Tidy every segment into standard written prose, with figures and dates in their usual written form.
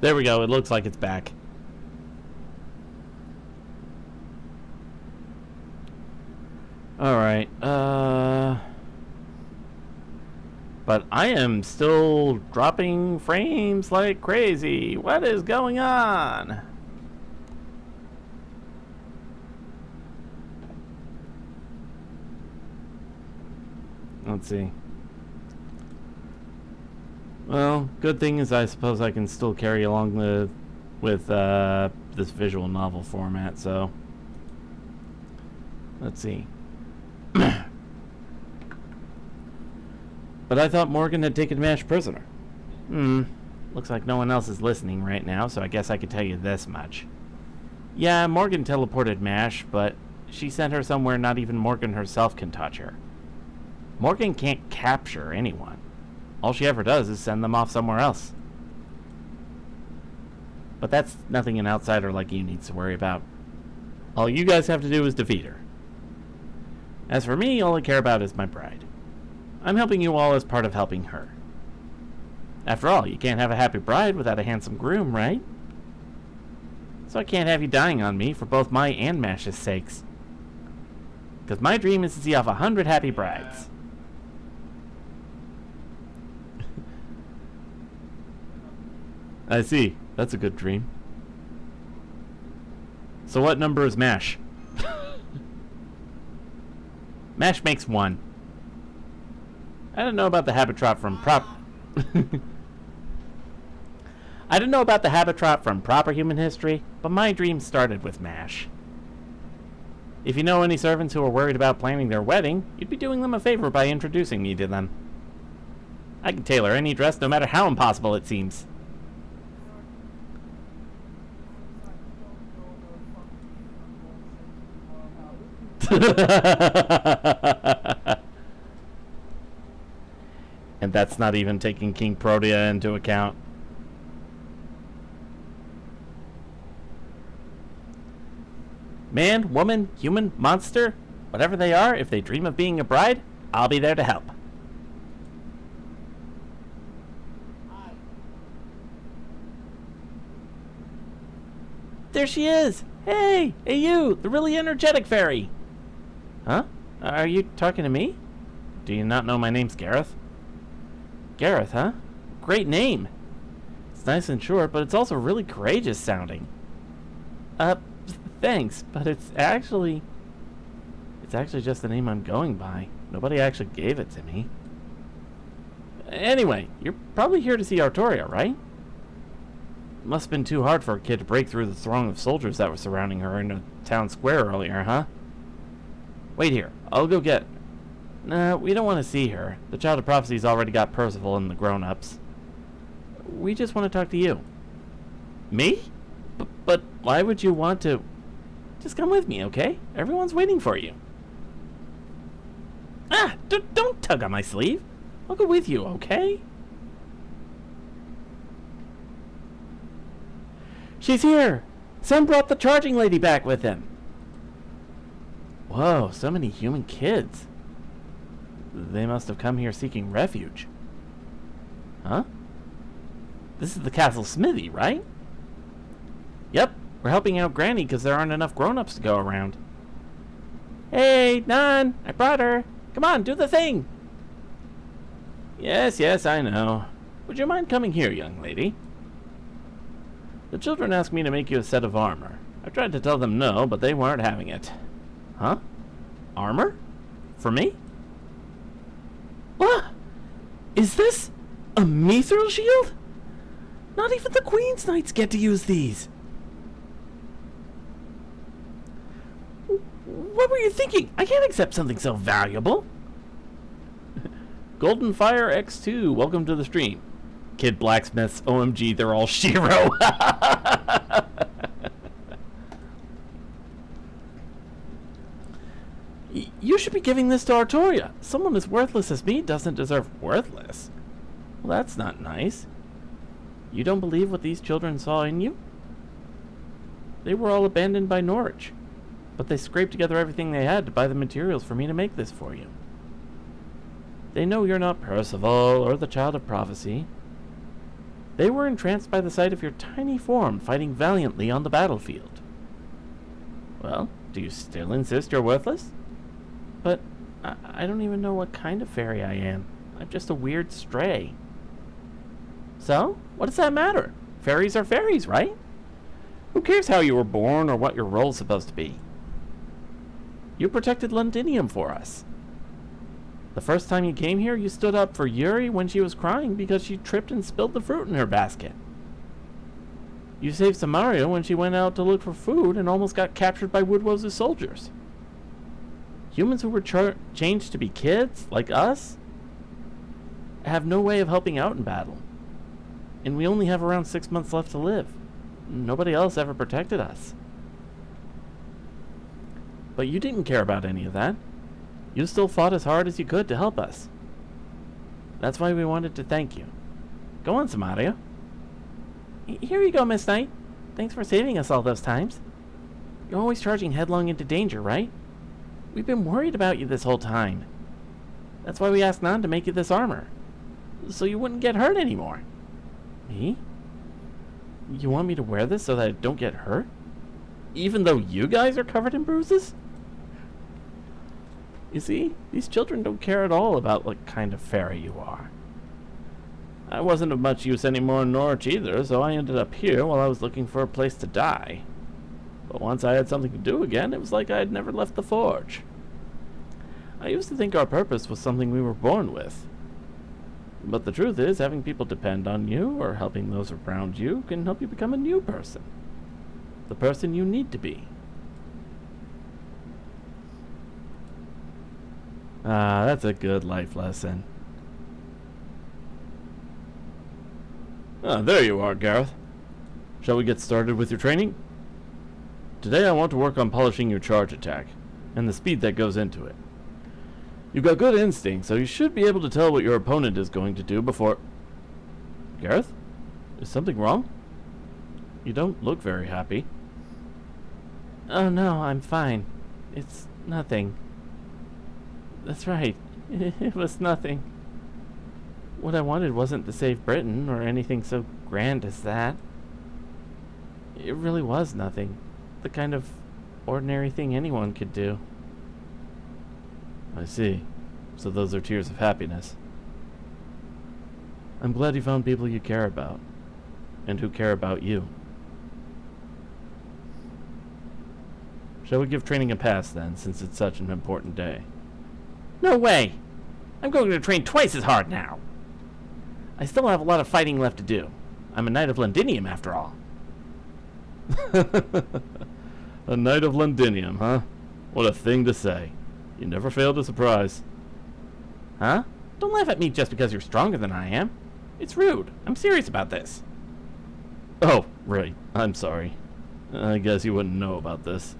There we go. It looks like it's back. Alright, but I am still dropping frames like crazy. What is going on? Let's see. Well, good thing is I suppose I can still carry along with this visual novel format, so let's see. But I thought Morgan had taken Mash prisoner. Looks like no one else is listening right now, so I guess I could tell you this much. Yeah, Morgan teleported Mash, but she sent her somewhere not even Morgan herself can touch her. Morgan can't capture anyone. All she ever does is send them off somewhere else. But that's nothing an outsider like you needs to worry about. All you guys have to do is defeat her. As for me, all I care about is my bride. I'm helping you all as part of helping her. After all, you can't have a happy bride without a handsome groom, right? So I can't have you dying on me for both my and Mash's sakes. Because my dream is to see off 100 happy brides. I see. That's a good dream. So what number is Mash? Mash makes 1. I don't know about the Habitrot from I don't know about the Habitrot from proper human history, but my dream started with Mash. If you know any servants who are worried about planning their wedding, you'd be doing them a favor by introducing me to them. I can tailor any dress no matter how impossible it seems. And that's not even taking King Protea into account. Man, woman, human, monster, whatever they are, if they dream of being a bride, I'll be there to help. There she is! Hey! Hey you! The really energetic fairy! Huh? Are you talking to me? Do you not know my name's Gareth? Gareth, huh? Great name! It's nice and short, but it's also really courageous sounding. Thanks, but it's actually just the name I'm going by. Nobody actually gave it to me. Anyway, you're probably here to see Artoria, right? Must have been too hard for a kid to break through the throng of soldiers that were surrounding her in the town square earlier, huh? Wait here. I'll go get... Nah, we don't want to see her. The Child of Prophecy's already got Percival and the grown-ups. We just want to talk to you. Me? But why would you want to... Just come with me, okay? Everyone's waiting for you. Ah! Don't tug on my sleeve. I'll go with you, okay? She's here! Sam brought the charging lady back with him. Whoa, so many human kids. They must have come here seeking refuge. Huh? This is the castle smithy, right? Yep, we're helping out Granny because there aren't enough grown-ups to go around. Hey, Nan, I brought her. Come on, do the thing. Yes, I know. Would you mind coming here, young lady? The children asked me to make you a set of armor. I tried to tell them no, but they weren't having it. Huh? Armor? For me? What? Is this a mithril shield? Not even the Queen's Knights get to use these. What were you thinking? I can't accept something so valuable. Golden Fire X2, welcome to the stream. Kid blacksmiths, OMG, they're all Shiro. You should be giving this to Artoria. Someone as worthless as me doesn't deserve worthless. Well, that's not nice. You don't believe what these children saw in you? They were all abandoned by Norwich, but they scraped together everything they had to buy the materials for me to make this for you. They know you're not Percival or the Child of Prophecy. They were entranced by the sight of your tiny form fighting valiantly on the battlefield. Well, do you still insist you're worthless? But I don't even know what kind of fairy I am. I'm just a weird stray. So, what does that matter? Fairies are fairies, right? Who cares how you were born or what your role's supposed to be? You protected Londinium for us. The first time you came here, you stood up for Yuri when she was crying because she tripped and spilled the fruit in her basket. You saved Samaria when she went out to look for food and almost got captured by Woodwose's soldiers. Humans who were changed to be kids, like us, have no way of helping out in battle. And we only have around 6 months left to live. Nobody else ever protected us. But you didn't care about any of that. You still fought as hard as you could to help us. That's why we wanted to thank you. Go on, Samaria. Here you go, Miss Knight. Thanks for saving us all those times. You're always charging headlong into danger, right? We've been worried about you this whole time. That's why we asked Nan to make you this armor. So you wouldn't get hurt anymore. Me? You want me to wear this so that I don't get hurt? Even though you guys are covered in bruises? You see, these children don't care at all about what kind of fairy you are. I wasn't of much use anymore in Norwich either, so I ended up here while I was looking for a place to die. But once I had something to do again, it was like I had never left the forge. I used to think our purpose was something we were born with. But the truth is, having people depend on you or helping those around you can help you become a new person. The person you need to be. Ah, that's a good life lesson. Ah, there you are, Gareth. Shall we get started with your training? Today I want to work on polishing your charge attack, and the speed that goes into it. You've got good instinct, so you should be able to tell what your opponent is going to do before... Gareth? Is something wrong? You don't look very happy. Oh no, I'm fine. It's nothing. That's right. It was nothing. What I wanted wasn't to save Britain, or anything so grand as that. It really was nothing. The kind of ordinary thing anyone could do. I see. So those are tears of happiness. I'm glad you found people you care about, and who care about you. Shall we give training a pass then, since it's such an important day? No way! I'm going to train twice as hard now! I still have a lot of fighting left to do. I'm a Knight of Londinium, after all. A Knight of Londinium, huh? What a thing to say. You never fail to surprise. Huh? Don't laugh at me just because you're stronger than I am. It's rude. I'm serious about this. Oh, right. I'm sorry. I guess you wouldn't know about this.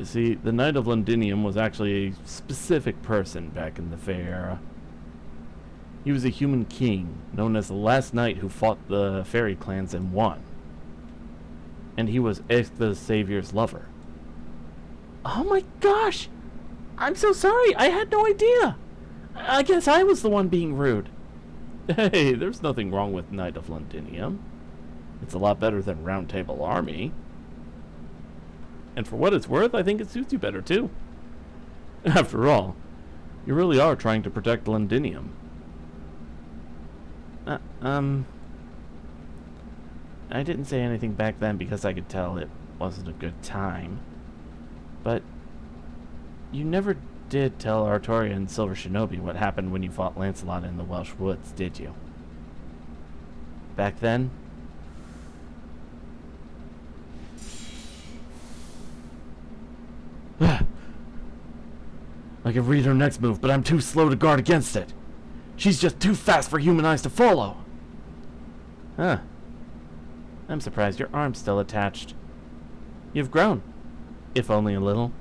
See, the Knight of Londinium was actually a specific person back in the FAE era. He was a human king, known as the last knight who fought the fairy clans and won. And he was the Savior's lover. Oh my gosh! I'm so sorry, I had no idea! I guess I was the one being rude. Hey, there's nothing wrong with Knight of Londinium. It's a lot better than Round Table Army. And for what it's worth, I think it suits you better too. After all, you really are trying to protect Londinium. I didn't say anything back then because I could tell it wasn't a good time. But you never did tell Artoria and Silver Shinobi what happened when you fought Lancelot in the Welsh woods, did you? Back then? I can read her next move, but I'm too slow to guard against it. She's just too fast for human eyes to follow. Huh. I'm surprised your arm's still attached. You've grown. If only a little.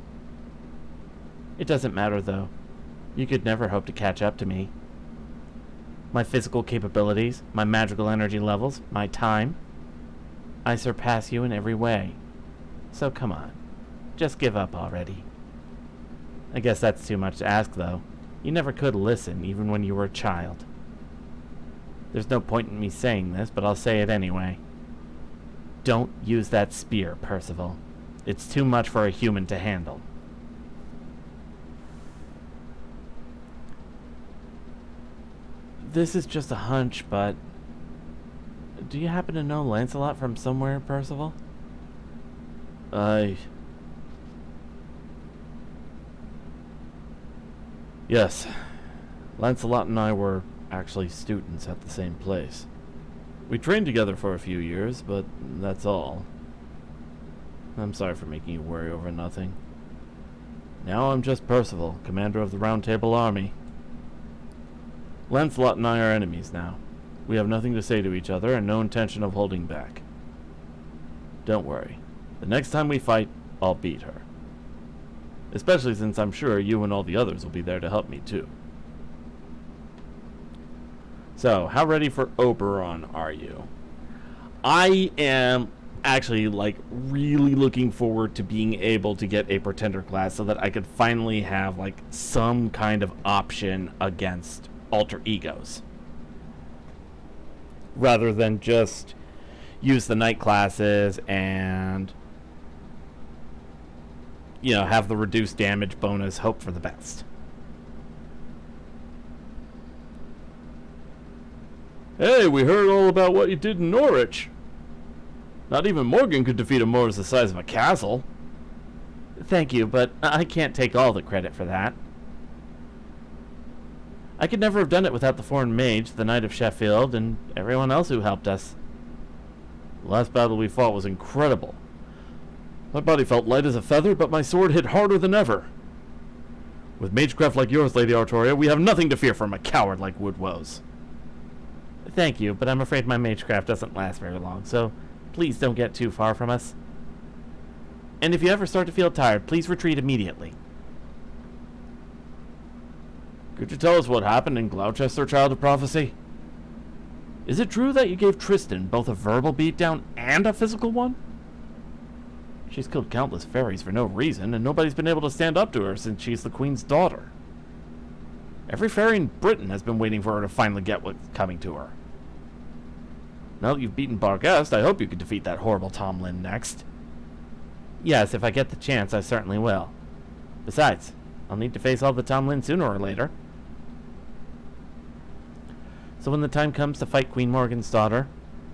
It doesn't matter, though. You could never hope to catch up to me. My physical capabilities, my magical energy levels, my time. I surpass you in every way. So come on. Just give up already. I guess that's too much to ask, though. You never could listen, even when you were a child. There's no point in me saying this, but I'll say it anyway. Don't use that spear, Percival. It's too much for a human to handle. This is just a hunch, but... Do you happen to know Lancelot from somewhere, Percival? Yes. Lancelot and I were actually students at the same place. We trained together for a few years, but that's all. I'm sorry for making you worry over nothing. Now I'm just Percival, commander of the Round Table Army. Lancelot and I are enemies now. We have nothing to say to each other and no intention of holding back. Don't worry. The next time we fight, I'll beat her. Especially since I'm sure you and all the others will be there to help me too. So, how ready for Oberon are you? I am actually, like, really looking forward to being able to get a Pretender class so that I could finally have, like, some kind of option against alter egos. Rather than just use the night classes and, you know, have the reduced damage bonus, hope for the best. Hey, we heard all about what you did in Norwich. Not even Morgan could defeat a Moors the size of a castle. Thank you, but I can't take all the credit for that. I could never have done it without the foreign mage, the Knight of Sheffield, and everyone else who helped us. The last battle we fought was incredible. My body felt light as a feather, but my sword hit harder than ever. With magecraft like yours, Lady Artoria, we have nothing to fear from a coward like Woodwose. Thank you, but I'm afraid my magecraft doesn't last very long, so please don't get too far from us. And if you ever start to feel tired, please retreat immediately. Could you tell us what happened in Gloucester, Child of Prophecy? Is it true that you gave Tristan both a verbal beatdown and a physical one? She's killed countless fairies for no reason, and nobody's been able to stand up to her since she's the Queen's daughter. Every fairy in Britain has been waiting for her to finally get what's coming to her. Now that you've beaten Barghest, I hope you can defeat that horrible Tomlin next. Yes, if I get the chance, I certainly will. Besides, I'll need to face all the Tomlin sooner or later. So when the time comes to fight Queen Morgan's daughter,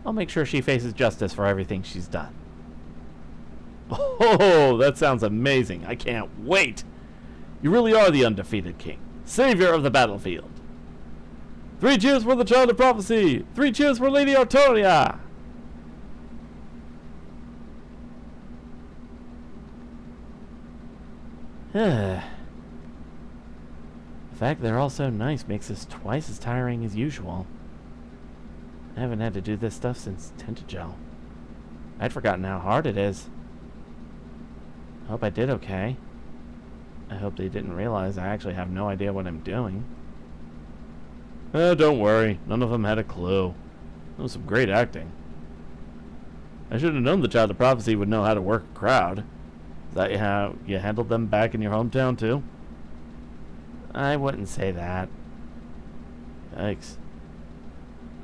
I'll make sure she faces justice for everything she's done. Oh, that sounds amazing. I can't wait. You really are the undefeated king, savior of the battlefield. 3 cheers for the Child of Prophecy! 3 cheers for Lady Artoria! The fact they're all so nice makes this twice as tiring as usual. I haven't had to do this stuff since Tintagel. I'd forgotten how hard it is. I hope I did okay. I hope they didn't realize I actually have no idea what I'm doing. Don't worry. None of them had a clue. That was some great acting. I should have known the Child of Prophecy would know how to work a crowd. Is that how you handled them back in your hometown, too? I wouldn't say that. Yikes.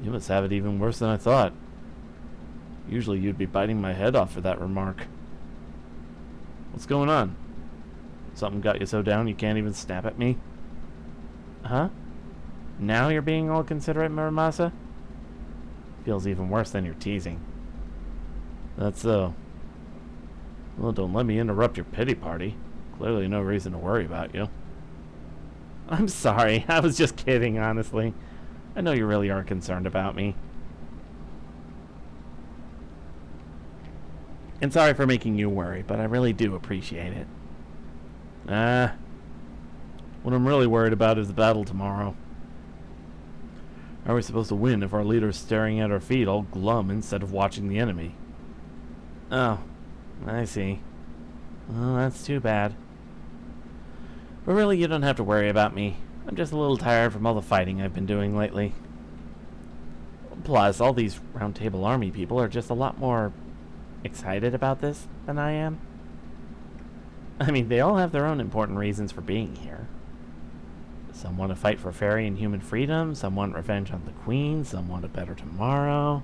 You must have it even worse than I thought. Usually you'd be biting my head off for that remark. What's going on? Something got you so down you can't even snap at me? Huh? Now you're being all considerate, Muramasa? Feels even worse than you're teasing. That's so. Well, don't let me interrupt your pity party. Clearly no reason to worry about you. I'm sorry. I was just kidding, honestly. I know you really are concerned about me. And sorry for making you worry, but I really do appreciate it. What I'm really worried about is the battle tomorrow. How are we supposed to win if our leader's staring at our feet all glum instead of watching the enemy? Oh, I see. Well, that's too bad. But really, you don't have to worry about me. I'm just a little tired from all the fighting I've been doing lately. Plus, all these Round Table Army people are just a lot more excited about this than I am. I mean, they all have their own important reasons for being here. Some want to fight for fairy and human freedom, some want revenge on the queen, some want a better tomorrow.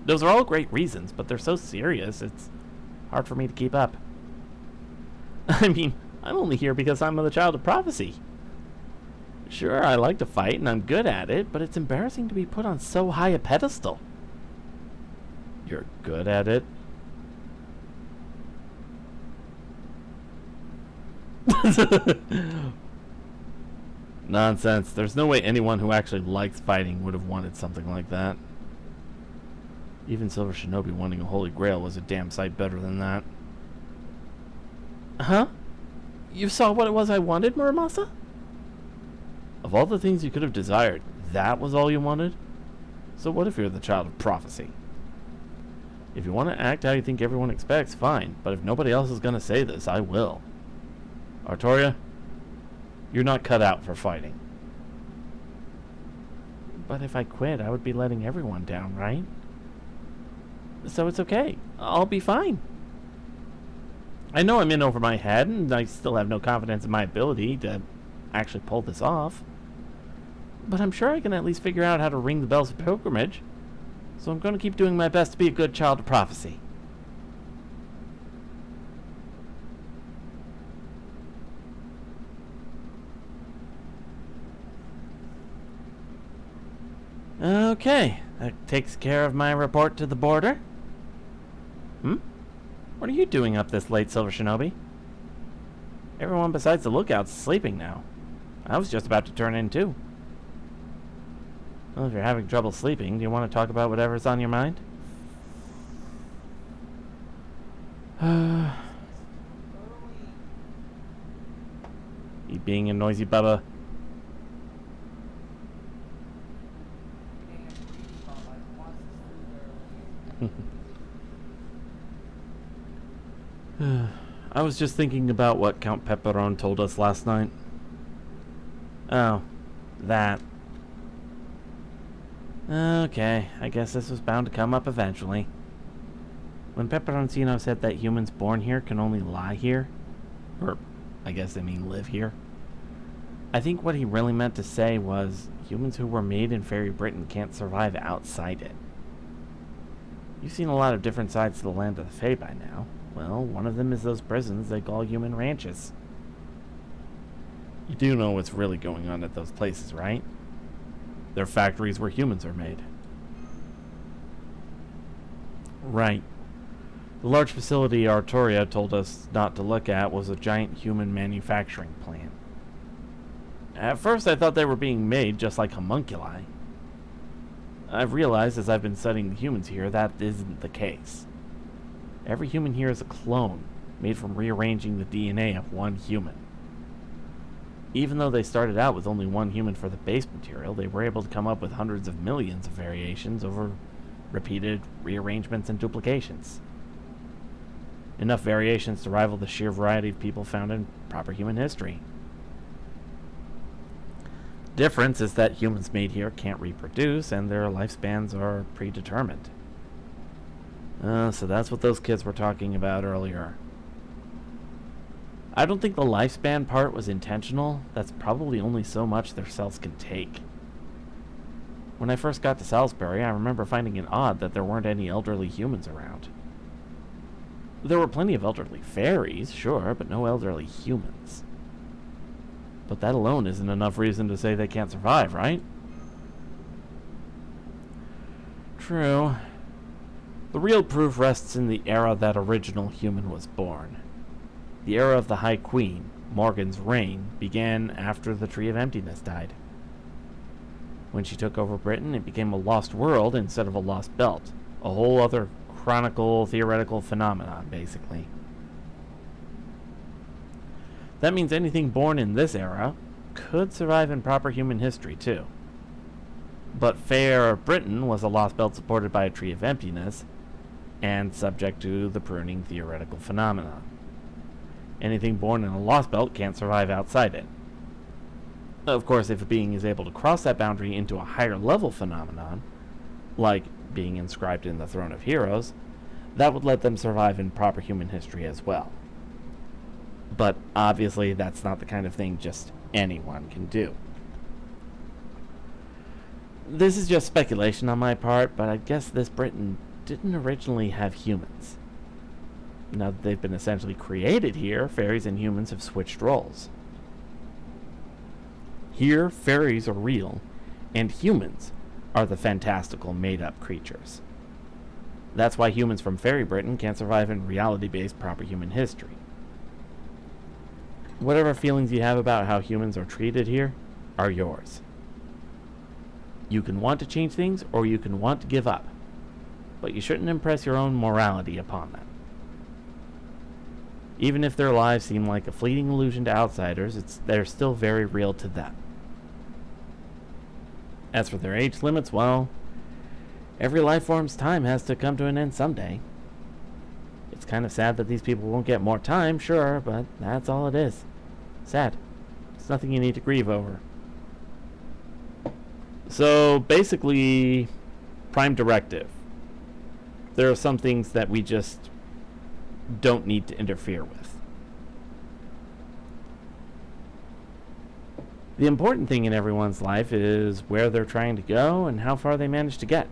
Those are all great reasons, but they're so serious, it's hard for me to keep up. I mean, I'm only here because I'm the child of prophecy. Sure, I like to fight and I'm good at it, but it's embarrassing to be put on so high a pedestal. You're good at it? Nonsense. There's no way anyone who actually likes fighting would have wanted something like that. Even Silver Shinobi wanting a Holy Grail was a damn sight better than that. Huh? You saw what it was I wanted, Muramasa? Of all the things you could have desired, that was all you wanted? So what if you're the child of prophecy? If you want to act how you think everyone expects, fine. But if nobody else is going to say this, I will. Artoria, you're not cut out for fighting. But if I quit, I would be letting everyone down, right? So it's okay. I'll be fine. I know I'm in over my head, and I still have no confidence in my ability to actually pull this off. But I'm sure I can at least figure out how to ring the bells of pilgrimage. So I'm going to keep doing my best to be a good child of prophecy. Okay, that takes care of my report to the border. What are you doing up this late, Silver Shinobi? Everyone besides the lookout's sleeping now. I was just about to turn in too. Well, if you're having trouble sleeping, do you want to talk about whatever's on your mind? You being a noisy bubba? I was just thinking about what Count Pepperon told us last night. Oh, that. Okay, I guess this was bound to come up eventually. When Peperoncino said that humans born here can only lie here, or I guess they mean live here, I think what he really meant to say was humans who were made in Fairy Britain can't survive outside it. You've seen a lot of different sides to the land of the Fae by now. Well, one of them is those prisons they call human ranches. You do know what's really going on at those places, right? They're factories where humans are made. Right. The large facility Artoria told us not to look at was a giant human manufacturing plant. At first I thought they were being made just like homunculi. I've realized as I've been studying the humans here that isn't the case. Every human here is a clone, made from rearranging the DNA of one human. Even though they started out with only one human for the base material, they were able to come up with hundreds of millions of variations over repeated rearrangements and duplications. Enough variations to rival the sheer variety of people found in proper human history. Difference is that humans made here can't reproduce, and their lifespans are predetermined. So that's what those kids were talking about earlier. I don't think the lifespan part was intentional. That's probably only so much their cells can take. When I first got to Salisbury, I remember finding it odd that there weren't any elderly humans around. There were plenty of elderly fairies, sure, but no elderly humans. But that alone isn't enough reason to say they can't survive, right? True. The real proof rests in the era that original human was born. The era of the High Queen, Morgan's reign, began after the Tree of Emptiness died. When she took over Britain, it became a lost world instead of a lost belt. A whole other chronicle, theoretical phenomenon, basically. That means anything born in this era could survive in proper human history, too. But Fair Britain was a lost belt supported by a Tree of Emptiness, and subject to the pruning theoretical phenomenon. Anything born in a lost belt can't survive outside it. Of course, if a being is able to cross that boundary into a higher level phenomenon, like being inscribed in the Throne of Heroes, that would let them survive in proper human history as well. But obviously that's not the kind of thing just anyone can do. This is just speculation on my part, but I guess this Britain didn't originally have humans. Now that they've been essentially created here, fairies and humans have switched roles. Here, fairies are real, and humans are the fantastical, made-up creatures. That's why humans from Fairy Britain can't survive in reality-based proper human history. Whatever feelings you have about how humans are treated here are yours. You can want to change things, or you can want to give up, but you shouldn't impress your own morality upon them. Even if their lives seem like a fleeting illusion to outsiders, they're still very real to them. As for their age limits, well, every life form's time has to come to an end someday. It's kind of sad that these people won't get more time, sure, but that's all it is. Sad. It's nothing you need to grieve over. So, basically, Prime Directive. There are some things that we just don't need to interfere with. The important thing in everyone's life is where they're trying to go and how far they manage to get.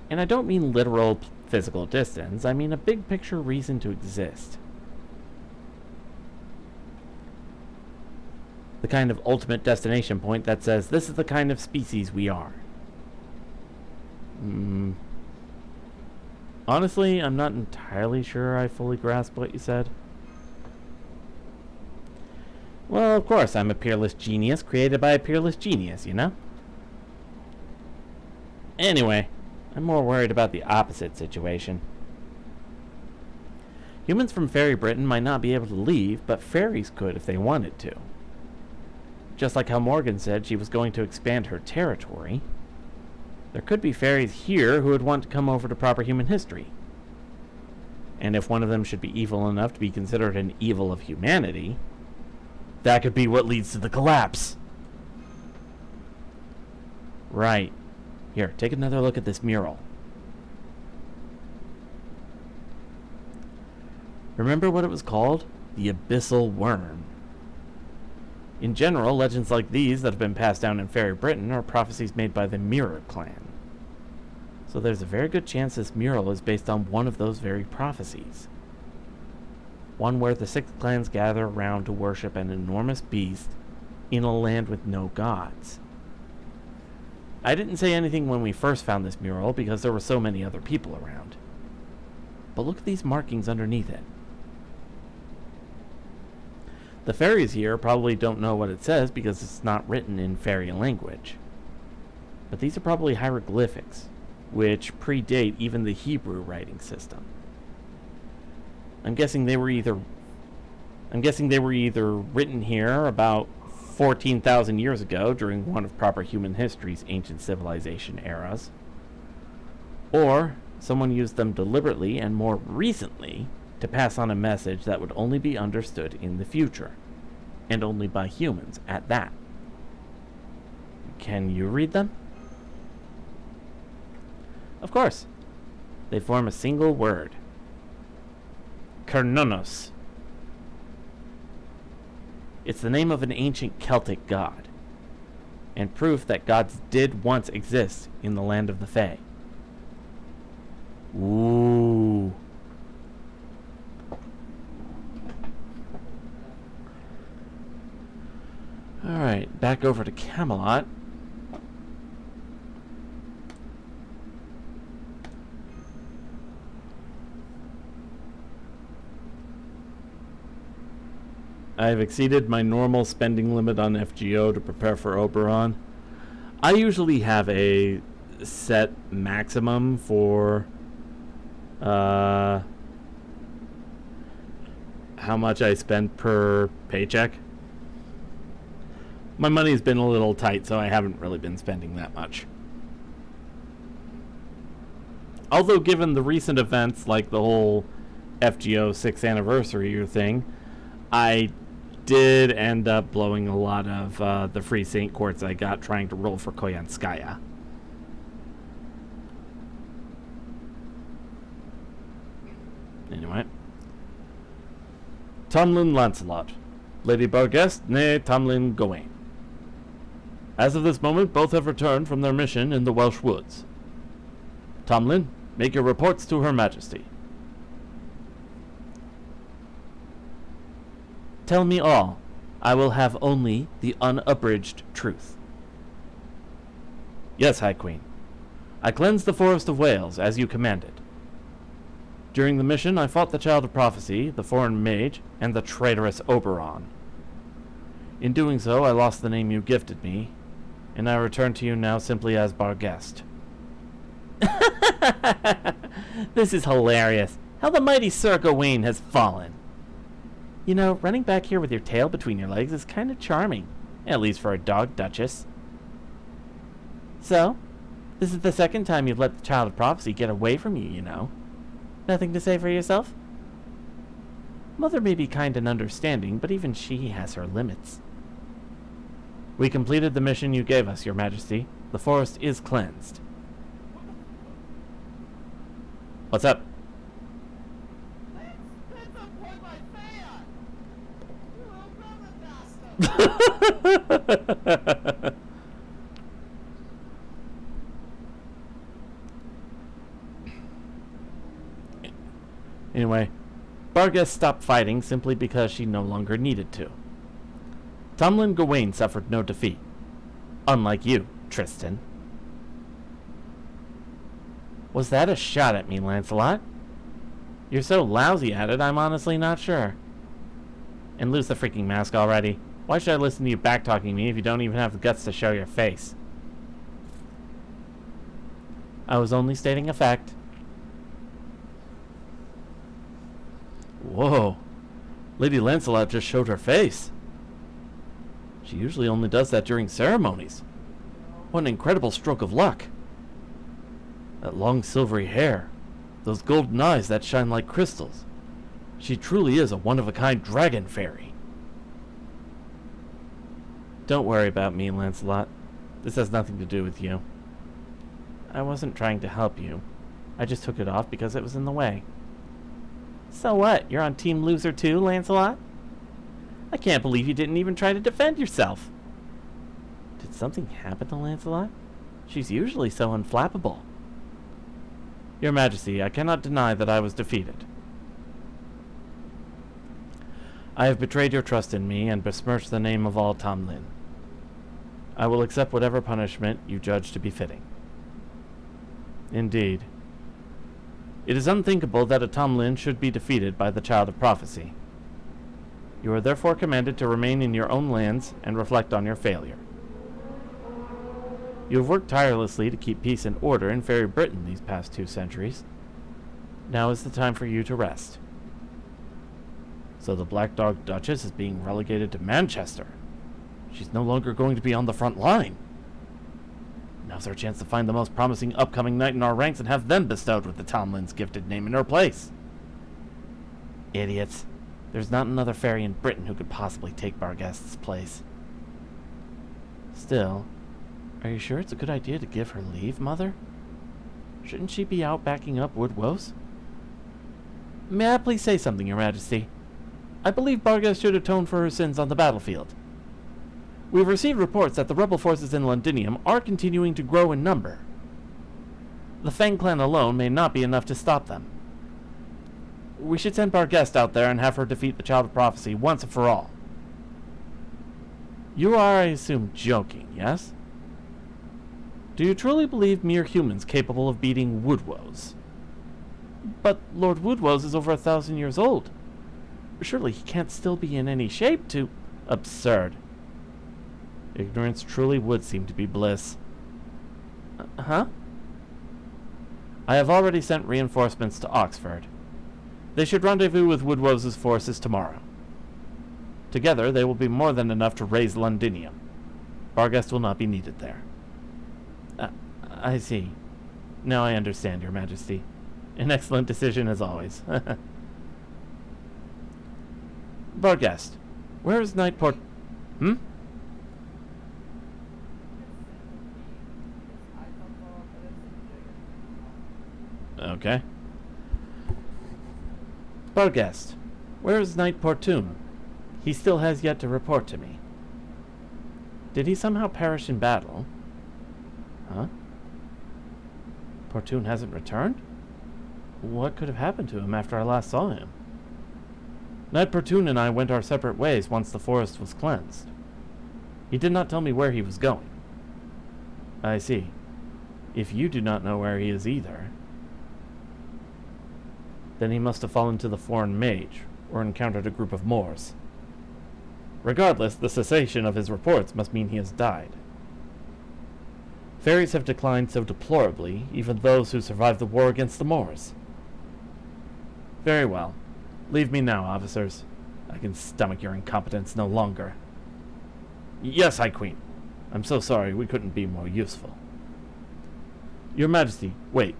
And I don't mean literal physical distance, I mean a big picture reason to exist. The kind of ultimate destination point that says this is the kind of species we are. Honestly, I'm not entirely sure I fully grasp what you said. Well, of course, I'm a peerless genius created by a peerless genius, you know? Anyway, I'm more worried about the opposite situation. Humans from Fairy Britain might not be able to leave, but fairies could if they wanted to. Just like how Morgan said she was going to expand her territory, there could be fairies here who would want to come over to proper human history. And if one of them should be evil enough to be considered an evil of humanity, that could be what leads to the collapse. Right. Here, take another look at this mural. Remember what it was called? The Abyssal Worm. In general, legends like these that have been passed down in Fairy Britain are prophecies made by the Mirror Clan. So there's a very good chance this mural is based on one of those very prophecies. One where the 6 clans gather around to worship an enormous beast in a land with no gods. I didn't say anything when we first found this mural because there were so many other people around. But look at these markings underneath it. The fairies here probably don't know what it says because it's not written in fairy language. But these are probably hieroglyphics, which predate even the Hebrew writing system. I'm guessing they were either written here about 14,000 years ago during one of proper human history's ancient civilization eras, or someone used them deliberately and more recently to pass on a message that would only be understood in the future, and only by humans at that. Can you read them? Of course. They form a single word. Kernonos. It's the name of an ancient Celtic god, and proof that gods did once exist in the land of the Fae. Ooh. Alright, back over to Camelot. I've exceeded my normal spending limit on FGO to prepare for Oberon. I usually have a set maximum for how much I spend per paycheck. My money's been a little tight, so I haven't really been spending that much. Although given the recent events like the whole FGO 6th anniversary thing, I did end up blowing a lot of the free Saint Quartz I got trying to roll for Koyanskaya. Anyway. Tomlin Lancelot, Lady Barguest, née Tomlin Gawain. As of this moment, both have returned from their mission in the Welsh woods. Tomlin, make your reports to Her Majesty. Tell me all. I will have only the unabridged truth. Yes, High Queen. I cleansed the Forest of Wales, as you commanded. During the mission, I fought the Child of Prophecy, the Foreign Mage, and the traitorous Oberon. In doing so, I lost the name you gifted me, and I return to you now simply as Barguest. This is hilarious. How the mighty Sir Gawain has fallen. You know, running back here with your tail between your legs is kind of charming. At least for a dog, Duchess. So, this is the second time you've let the Child of Prophecy get away from you, you know. Nothing to say for yourself? Mother may be kind and understanding, but even she has her limits. We completed the mission you gave us, Your Majesty. The forest is cleansed. What's up? Anyway, Barguest stopped fighting simply because she no longer needed to. Tomlin Gawain suffered no defeat. Unlike you, Tristan. Was that a shot at me, Lancelot? You're so lousy at it, I'm honestly not sure. And lose the freaking mask already. Why should I listen to you backtalking me if you don't even have the guts to show your face? I was only stating a fact. Whoa. Lady Lancelot just showed her face. She usually only does that during ceremonies. What an incredible stroke of luck. That long silvery hair. Those golden eyes that shine like crystals. She truly is a one-of-a-kind dragon fairy. Don't worry about me, Lancelot. This has nothing to do with you. I wasn't trying to help you. I just took it off because it was in the way. So what? You're on Team Loser too, Lancelot? I can't believe you didn't even try to defend yourself. Did something happen to Lancelot? She's usually so unflappable. Your Majesty, I cannot deny that I was defeated. I have betrayed your trust in me and besmirched the name of all Tomlin. I will accept whatever punishment you judge to be fitting. Indeed. It is unthinkable that a Tomlin should be defeated by the Child of Prophecy. You are therefore commanded to remain in your own lands and reflect on your failure. You have worked tirelessly to keep peace and order in Fairy Britain these past 2 centuries. Now is the time for you to rest. So the Black Dog Duchess is being relegated to Manchester. She's no longer going to be on the front line. Now's our chance to find the most promising upcoming knight in our ranks and have them bestowed with the Tomlin's gifted name in her place. Idiots. There's not another fairy in Britain who could possibly take Barguest's place. Still, are you sure it's a good idea to give her leave, Mother? Shouldn't she be out backing up Woodwose? May I please say something, Your Majesty? I believe Barguest should atone for her sins on the battlefield. We've received reports that the rebel forces in Londinium are continuing to grow in number. The Fang clan alone may not be enough to stop them. We should send Barguest out there and have her defeat the Child of Prophecy once and for all. You are, I assume, joking, yes? Do you truly believe mere humans capable of beating Woodwose? But Lord Woodwose is over 1,000 years old. Surely he can't still be in any shape to... Absurd. Ignorance truly would seem to be bliss. Huh? I have already sent reinforcements to Oxford. They should rendezvous with Woodwose's forces tomorrow. Together, they will be more than enough to raise Londinium. Barguest will not be needed there. I see. Now I understand, Your Majesty. An excellent decision as always. Barguest, where is Knight Port... Okay. Barguest, Where is Knight Portune? He still has yet to report to me. Did he somehow perish in battle? Huh? Portune hasn't returned? What could have happened to him after I last saw him? Knight Portune and I went our separate ways once the forest was cleansed. He did not tell me where he was going. I see. If you do not know where he is either, then he must have fallen to the foreign mage, or encountered a group of Moors. Regardless, the cessation of his reports must mean he has died. Fairies have declined so deplorably, even those who survived the war against the Moors. Very well. Leave me now, officers. I can stomach your incompetence no longer. Yes, High Queen. I'm so sorry we couldn't be more useful. Your Majesty, wait.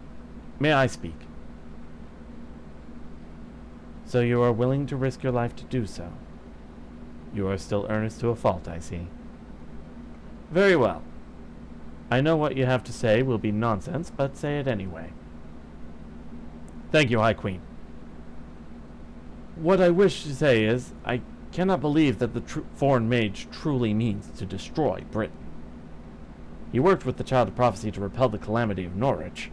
May I speak? So you are willing to risk your life to do so? You are still earnest to a fault, I see. Very well. I know what you have to say will be nonsense, but say it anyway. Thank you, High Queen. What I wish to say is, I cannot believe that the foreign mage truly means to destroy Britain. He worked with the Child of Prophecy to repel the calamity of Norwich.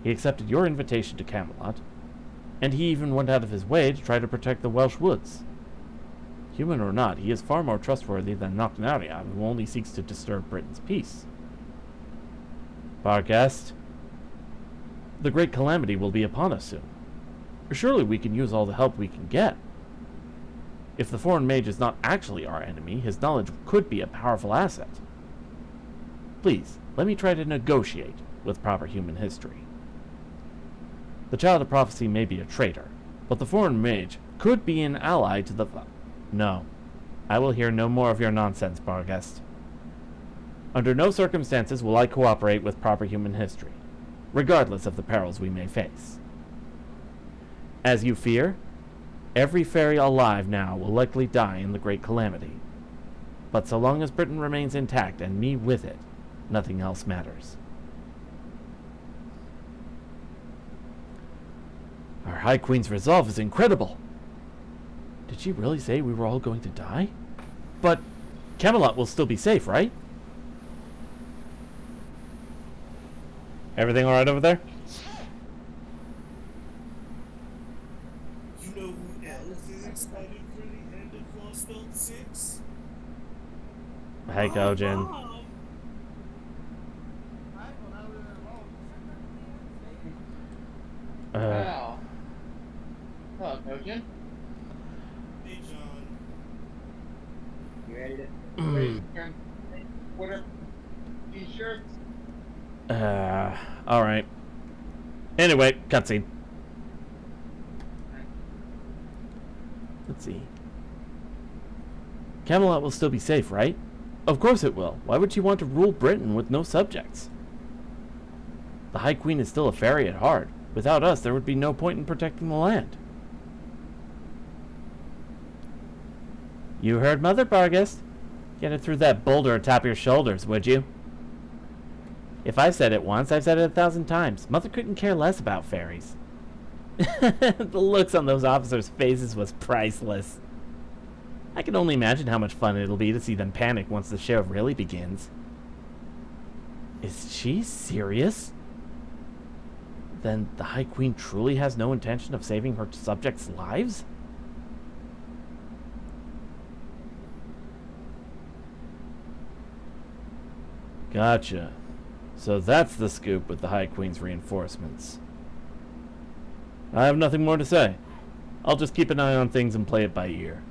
He accepted your invitation to Camelot, and he even went out of his way to try to protect the Welsh woods. Human or not, he is far more trustworthy than Knocknaria, who only seeks to disturb Britain's peace. Barghest, the great calamity will be upon us soon. Surely we can use all the help we can get. If the foreign mage is not actually our enemy, his knowledge could be a powerful asset. Please, let me try to negotiate with proper human history. The Child of Prophecy may be a traitor, but the foreign mage could be an ally to the... No. I will hear no more of your nonsense, Barghest. Under no circumstances will I cooperate with proper human history, regardless of the perils we may face. As you fear, every fairy alive now will likely die in the great calamity. But so long as Britain remains intact, and me with it, nothing else matters. Our High Queen's resolve is incredible. Did she really say we were all going to die? But Camelot will still be safe, right? Everything alright over there? You know who else is excited for the end of Lost Belt 6? Hey, Gojin. Mom. Wow. Hello, Kojin. Hey, John. You ready to turn Twitter t-shirts? Alright. Anyway, cutscene. Let's see. Camelot will still be safe, right? Of course it will. Why would she want to rule Britain with no subjects? The High Queen is still a fairy at heart. Without us, there would be no point in protecting the land. You heard Mother, Barghest. Get it through that boulder atop your shoulders, would you? If I've said it once, I've said it 1,000 times. Mother couldn't care less about fairies. The looks on those officers' faces was priceless. I can only imagine how much fun it'll be to see them panic once the show really begins. Is she serious? Then the High Queen truly has no intention of saving her subjects' lives? Gotcha. So that's the scoop with the High Queen's reinforcements. I have nothing more to say. I'll just keep an eye on things and play it by ear.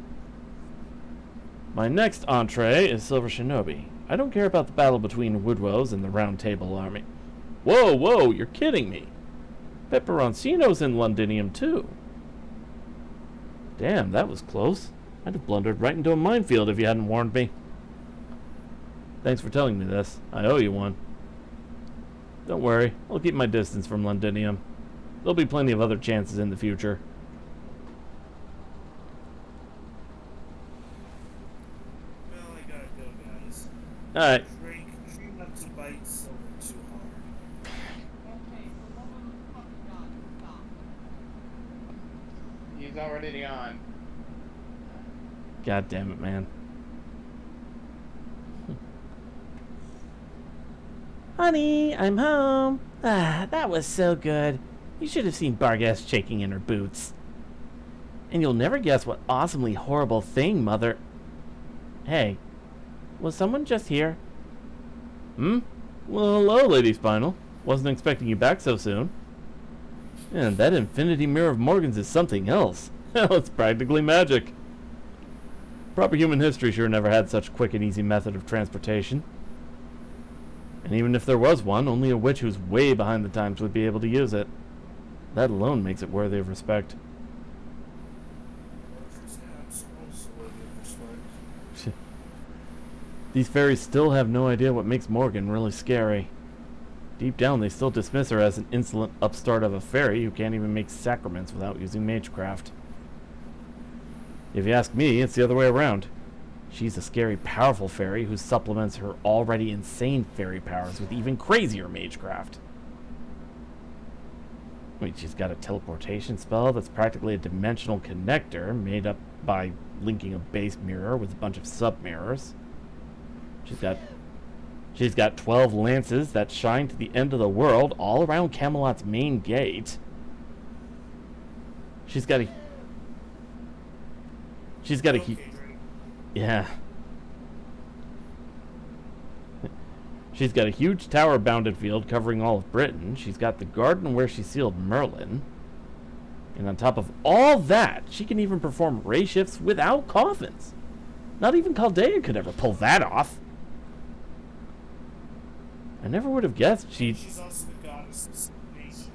My next entree is Silver Shinobi. I don't care about the battle between Woodwoes and the Round Table Army. Whoa, you're kidding me. Peperoncino's in Londinium too. Damn, that was close. I'd have blundered right into a minefield if you hadn't warned me. Thanks for telling me this. I owe you one. Don't worry, I'll keep my distance from Londinium. There'll be plenty of other chances in the future. Well, I gotta go, guys. Alright. Drake, try not to bite Silver too hard. He's already city on. God damn it, man. Honey, I'm home. Ah, that was so good. You should have seen Barghest shaking in her boots. And you'll never guess what awesomely horrible thing Mother... Hey, was someone just here? Hmm? Well, hello, Lady Spinal. Wasn't expecting you back so soon. And that infinity mirror of Morgan's is something else. Hell, it's practically magic. Proper human history sure never had such quick and easy method of transportation. And even if there was one, only a witch who's way behind the times would be able to use it. That alone makes it worthy of respect. These fairies still have no idea what makes Morgan really scary. Deep down, they still dismiss her as an insolent upstart of a fairy who can't even make sacraments without using magecraft. If you ask me, it's the other way around. She's a scary, powerful fairy who supplements her already insane fairy powers with even crazier magecraft. Wait, she's got a teleportation spell that's practically a dimensional connector made up by linking a base mirror with a bunch of sub-mirrors. She's got 12 lances that shine to the end of the world all around Camelot's main gate. She's got a yeah. She's got a huge tower-bounded field covering all of Britain. She's got the garden where she sealed Merlin. And on top of all that, she can even perform ray shifts without coffins. Not even Chaldea could ever pull that off. I never would have guessed She's also the goddess of salvation.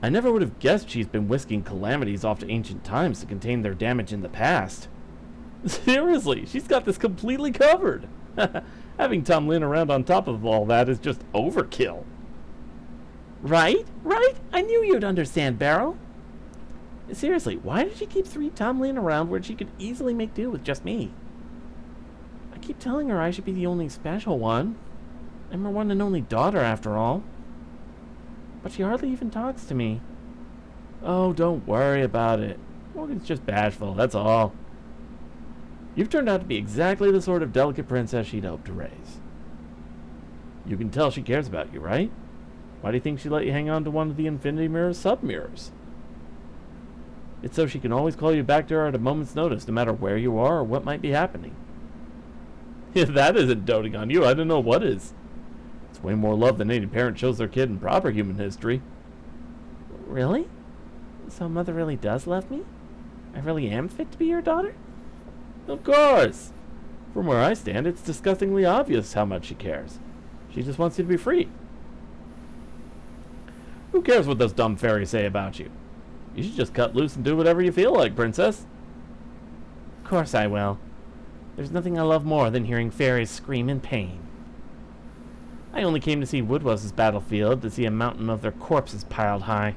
I never would have guessed she's been whisking calamities off to ancient times to contain their damage in the past. Seriously, she's got this completely covered. Having Tom Lin around on top of all that is just overkill. Right? I knew you'd understand, Beryl. Seriously, why did she keep 3 Tom Lin around where she could easily make do with just me? I keep telling her I should be the only special one. I'm her one and only daughter, after all. But she hardly even talks to me. Oh, don't worry about it. Morgan's just bashful, that's all. You've turned out to be exactly the sort of delicate princess she'd hoped to raise. You can tell she cares about you, right? Why do you think she let you hang on to one of the Infinity Mirror's sub-mirrors? It's so she can always call you back to her at a moment's notice, no matter where you are or what might be happening. If that isn't doting on you, I don't know what is. It's way more love than any parent shows their kid in proper human history. Really? So Mother really does love me? I really am fit to be your daughter? Of course! From where I stand, it's disgustingly obvious how much she cares. She just wants you to be free. Who cares what those dumb fairies say about you? You should just cut loose and do whatever you feel like, princess. Of course I will. There's nothing I love more than hearing fairies scream in pain. I only came to see Woodwell's battlefield to see a mountain of their corpses piled high.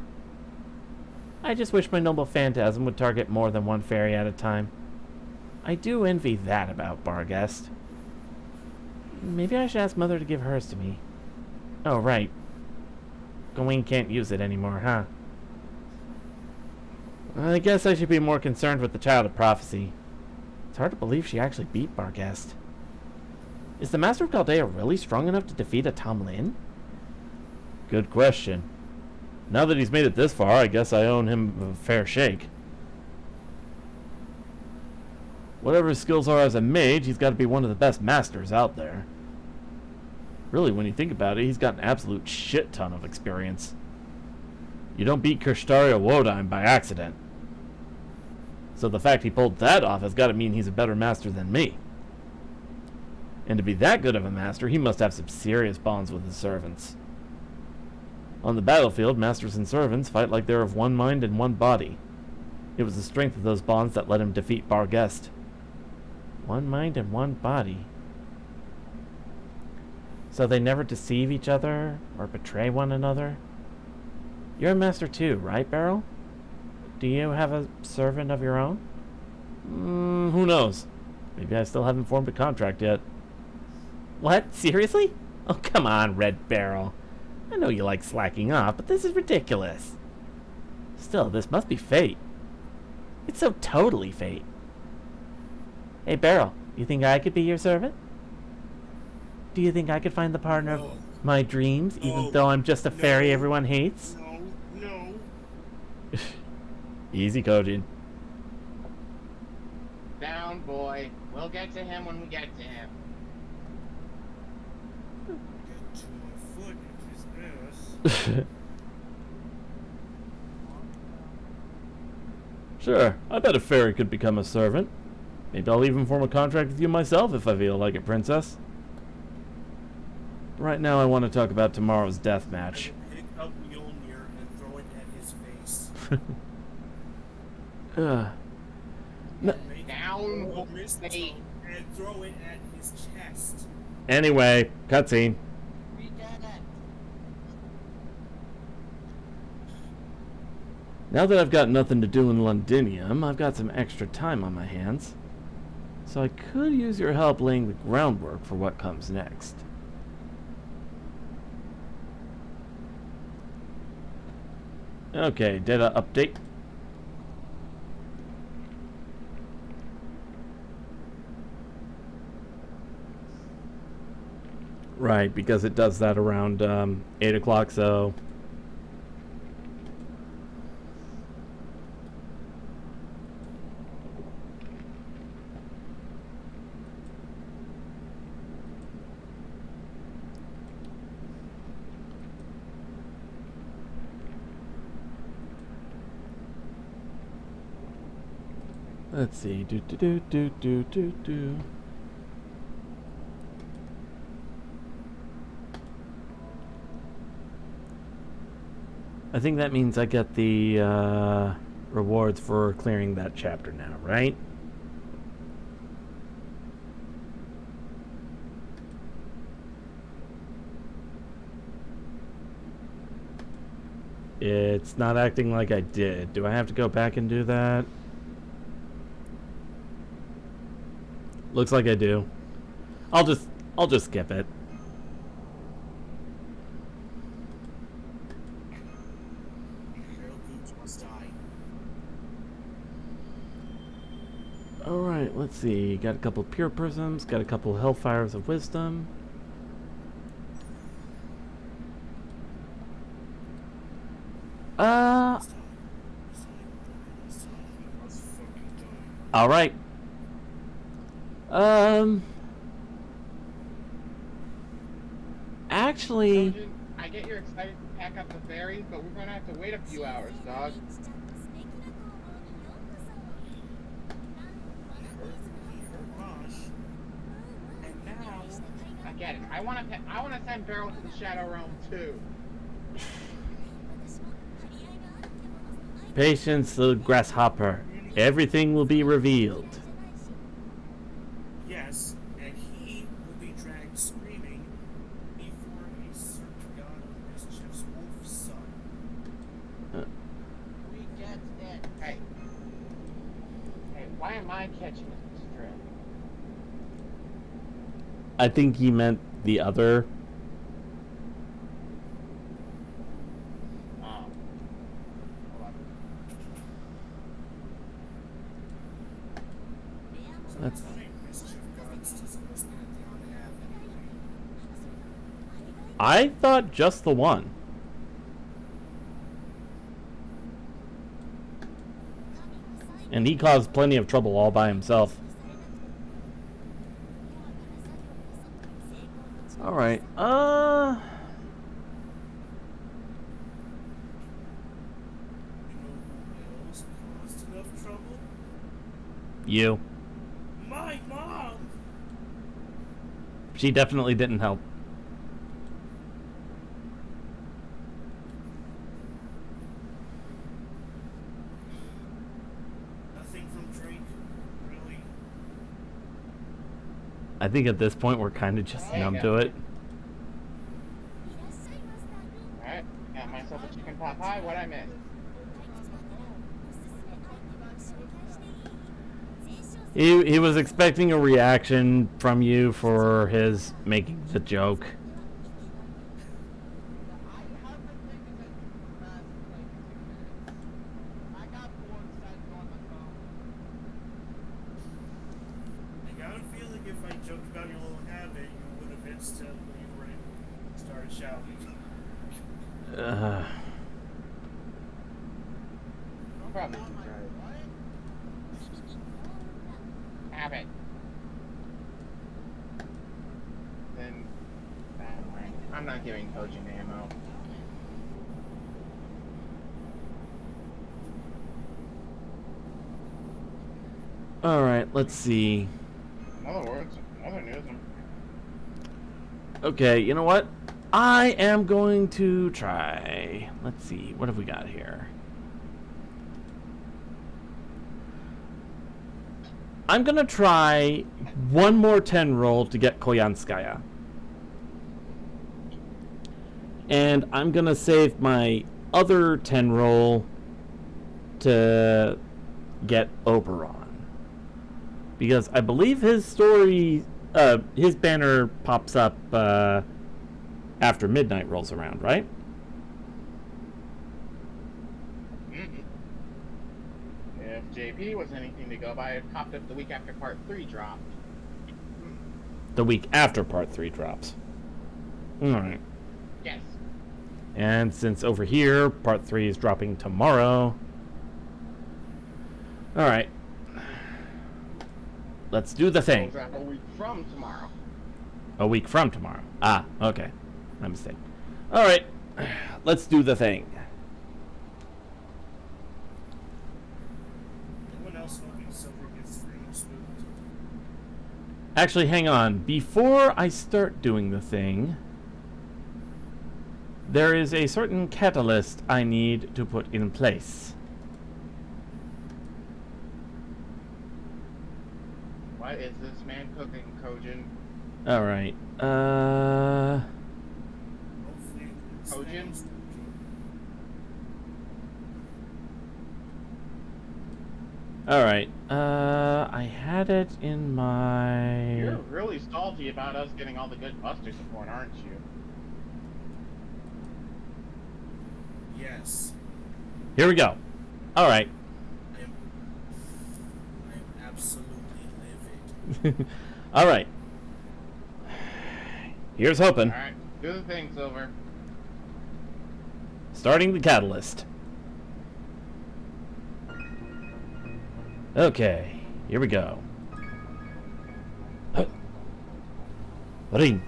I just wish my noble phantasm would target more than one fairy at a time. I do envy that about Barghest. Maybe I should ask Mother to give hers to me. Oh, right. Gawain can't use it anymore, huh? I guess I should be more concerned with the Child of Prophecy. It's hard to believe she actually beat Barghest. Is the Master of Chaldea really strong enough to defeat a Tom Lin? Good question. Now that he's made it this far, I guess I owe him a fair shake. Whatever his skills are as a mage, he's got to be one of the best masters out there. Really, when you think about it, he's got an absolute shit ton of experience. You don't beat Kirshtaria Wodheim by accident. So the fact he pulled that off has got to mean he's a better master than me. And to be that good of a master, he must have some serious bonds with his servants. On the battlefield, masters and servants fight like they're of one mind and one body. It was the strength of those bonds that let him defeat Barghest. One mind and one body. So they never deceive each other or betray one another? You're a master too, right, Beryl? Do you have a servant of your own? Who knows? Maybe I still haven't formed a contract yet. What? Seriously? Oh, come on, Red Beryl. I know you like slacking off, but this is ridiculous. Still, this must be fate. It's so totally fate. Hey, Beryl, you think I could be your servant? Do you think I could find the partner of my dreams, even though I'm just a fairy everyone hates? No. Easy, Kojin. Down, boy. We'll get to him when we get to him. Get to my foot in his ass. Sure, I bet a fairy could become a servant. Maybe I'll even form a contract with you myself if I feel like it, princess. Right now I want to talk about tomorrow's death match. Pick up Mjolnir and throw it at his face. No. Make Down, a boy. mistletoe and throw it at his chest. Anyway, cutscene. We did it. Now that I've got nothing to do in Londinium, I've got some extra time on my hands. So I could use your help laying the groundwork for what comes next. Okay, data update. Right, because it does that around 8 o'clock, so... Let's see. Do. I think that means I get the rewards for clearing that chapter now, right? It's not acting like I did. Do I have to go back and do that? Looks like I do. I'll just skip it. Real goods must die. Alright, let's see. Got a couple pure prisms, got a couple hellfires of wisdom. Alright. Actually... I get you're excited to pack up the ferries, but we're gonna have to wait a few hours, dog. And now, I get it. I wanna send Beryl to the Shadow Realm too. Patience, little grasshopper. Everything will be revealed. yes, and he will be dragged screaming before a certain god of mischief's wolf son. We get it. Hey, why am I catching this strip? I think he meant the other. That's... I thought just the one. And he caused plenty of trouble all by himself. Alright, You know who else caused enough trouble? You. My mom! She definitely didn't help. Nothing from Drake, really. I think at this point we're kind of just numb to it. Alright, got myself a chicken pot pie. What I miss? He was expecting a reaction from you for his making the joke. if I joked about your little habit, you would have instantly started shouting. Probably keep trying. Habit. Then that way. I'm not giving Kojin ammo. Alright, let's see. In other words, another news. Okay, you know what? I am going to try. Let's see, what have we got here? I'm gonna try one more 10 roll to get Koyanskaya. And I'm gonna save my other 10 roll to get Oberon. Because I believe his story, his banner pops up after midnight rolls around, right? If JP was anything to go by, it popped up the week after Part 3 dropped. The week after Part 3 drops. Alright. Yes. And since over here, Part 3 is dropping tomorrow. Alright. Let's do the thing. A week from tomorrow. A week from tomorrow. Ah, okay. My mistake. Alright. Let's do the thing. Anyone else hoping Silver gets free and spooked? Actually, hang on. Before I start doing the thing, there is a certain catalyst I need to put in place. What is this man cooking, Kojin? Alright. Hopefully, it's Kojin? not spooky. Alright. I had it in my... You're really salty about us getting all the good Buster support, aren't you? Yes. Here we go. Alright. I am absolutely livid. Alright. Here's hoping. Alright, do the thing, Silver. Starting the catalyst. Okay, here we go. Ring,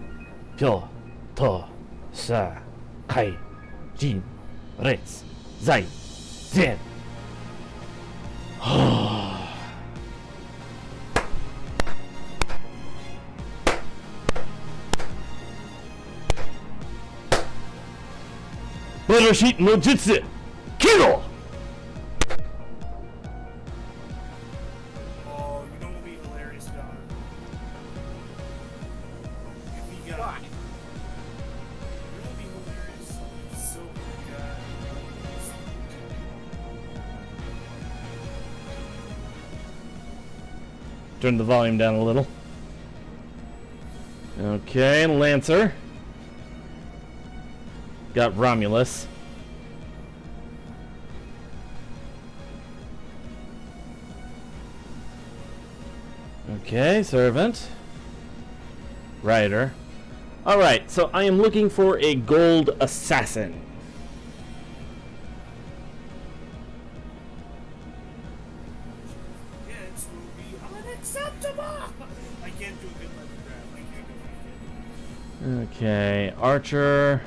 pyo, to, sa, kai, jin, res, zai, zen. Bullshit no jutsu, kill! Oh, you know what would be hilarious, Don? If he got... Why? You know what would be hilarious? If Silver got... Turn the volume down a little. Okay, Lancer. Got Romulus. Okay, Servant. Rider. Alright, so I am looking for a gold assassin. It will be unacceptable! I can't do a good leather grab. I can't do it. Okay, Archer.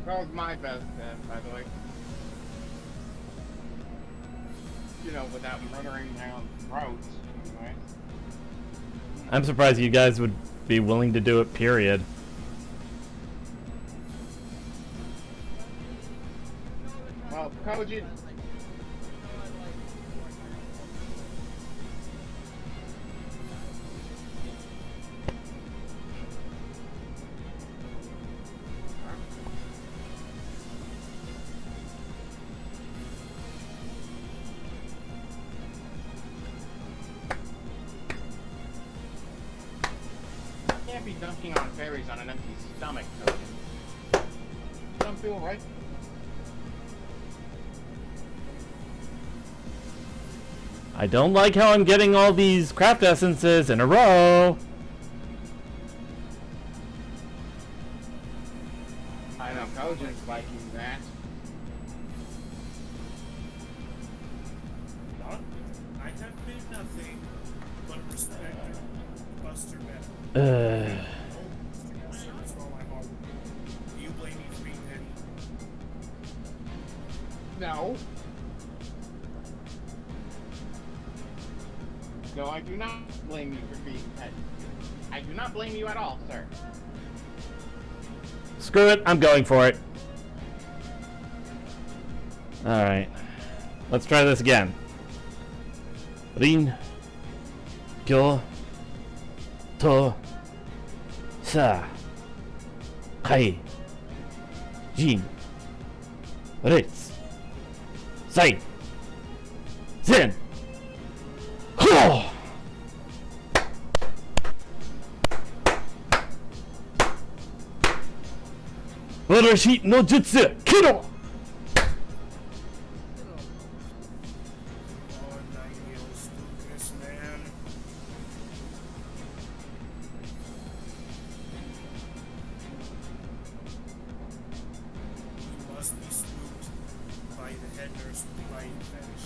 That was my best bet, by the way. You know, without murdering my own throats, anyway. I'm surprised you guys would be willing to do it, period. Well, Kojin... Can't be dunking on fairies on an empty stomach, Kojin. Don't feel right. I don't like how I'm getting all these craft essences in a row. I know, Kojin's liking that. Not, I have been nothing but respect Buster Better. Service for all my hard work. Do you blame me for being petty? No. No, I do not blame you for being petty. I do not blame you at all, sir. Screw it, I'm going for it. Alright. Let's try this again. Rin. Kyo. To. Sa. Kai. Jin. Ritz. Sai. Zen. Ho! Watashi no jutsu kiro! Oh, Nightingale, spookness, man. You must be spooked by the head nurse with the writing fetish.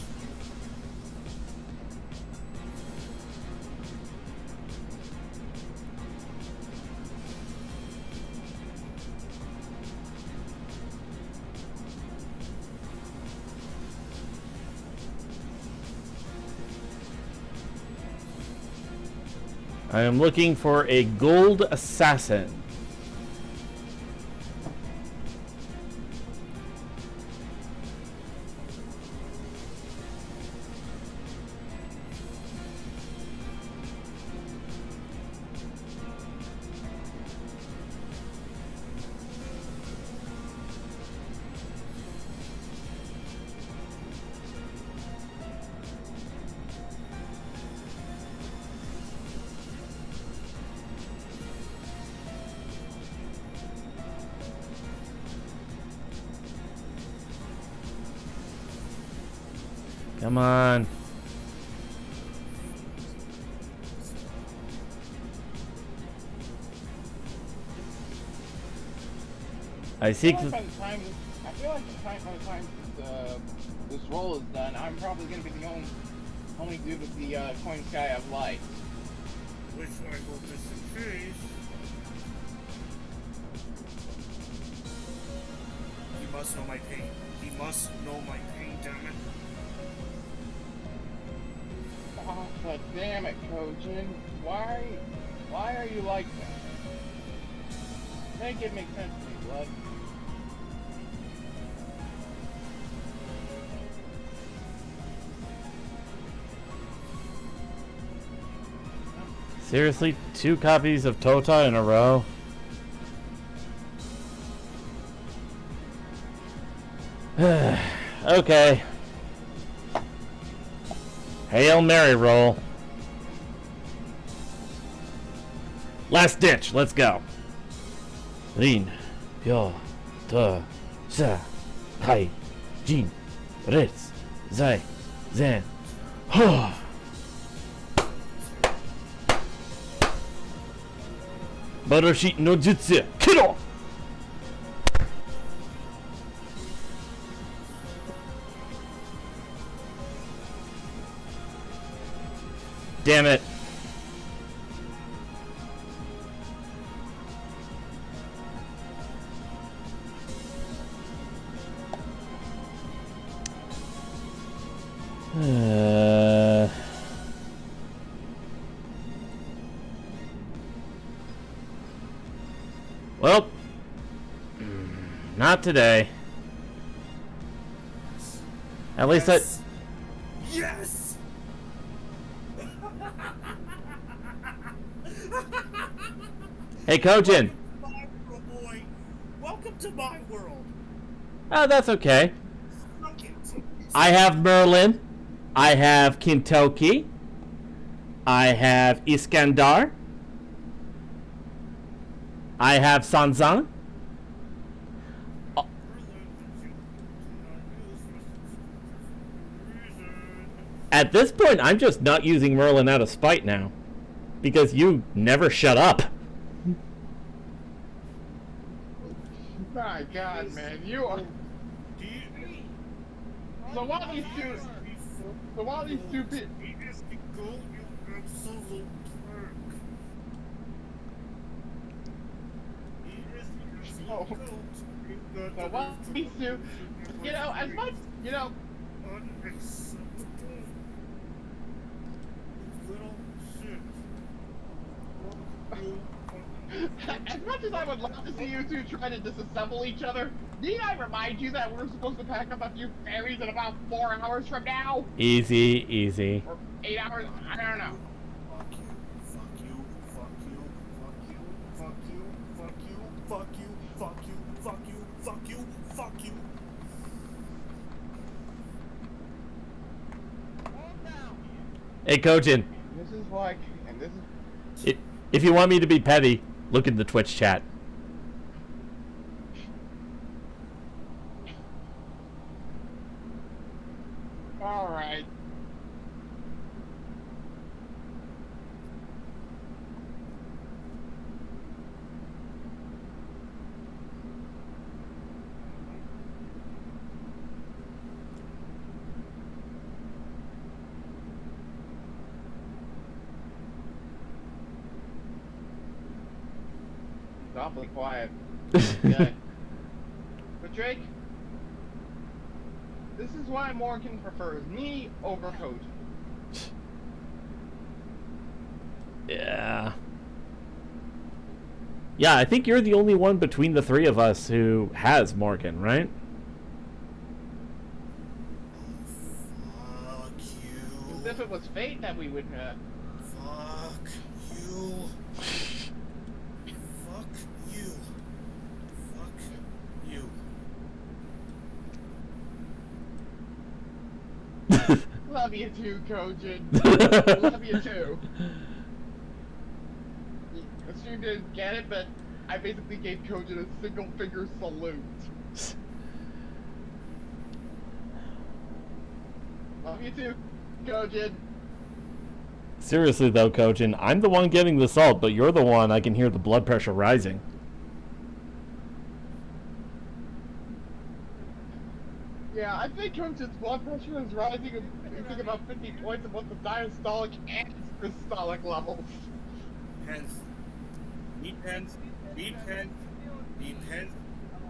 I am looking for a gold assassin. Come on. I seek I the... feel like by the time this roll is done, I'm probably going to be the only dude with the coin sky of light. Which I hope is the case. He must know my pain. He must know my pain, damn it. Oh, but damn it, Kojin. Why are you like that? Make it make sense to me, blood. Seriously? 2 copies of Tota in a row? Okay. Hail Mary roll. Last ditch, let's go. Rin, Pyo, To, Sa, Kai, Jin, Ritz, Zai, Zen, Ho. Barashi no Jutsu, Kiro! Damn it. Well, not today. At least I... Yes! Hey, Kojin. My world, boy. Welcome to my world. Oh, that's okay. Suck it. I have Merlin. I have Kintoki. I have Iskandar. I have Sanzang. At this point, I'm just not using Merlin out of spite now. Because you never shut up. My God, man, you are. So while these two people. He is the goat, you absolute prick. He is the Oh. absolute goat. You got So the while these two, you know, as much, you know, unacceptable. You little shit. as much as I would love to see you two try to disassemble each other, need I remind you that we're supposed to pack up a few fairies in about 4 hours from now? Easy, easy. Or 8 hours? I don't know. Fuck you, fuck you, fuck you, fuck you, fuck you, fuck you, fuck you, fuck you, fuck you, fuck you, fuck you. Hey, Kojin. This is like, and this is... If you want me to be petty, look in the Twitch chat. Alright. It's awfully quiet. Yeah. But Drake, this is why Morgan prefers me over Coach. Yeah. Yeah, I think you're the only one between the three of us who has Morgan, right? Fuck you. As if it was fate that we would, Fuck you. Fuck you. Fuck you. Love you too, Kojin. Love you too. The stream didn't get it, but I basically gave Kojin a single finger salute. Love you too, Kojin. Seriously though, Kojin, I'm the one getting the salt, but you're the one I can hear the blood pressure rising. Yeah, I think Kojin's blood pressure is rising I think about 50 points above the diastolic and systolic levels. Pens. Need pens. Need pens. Need pens.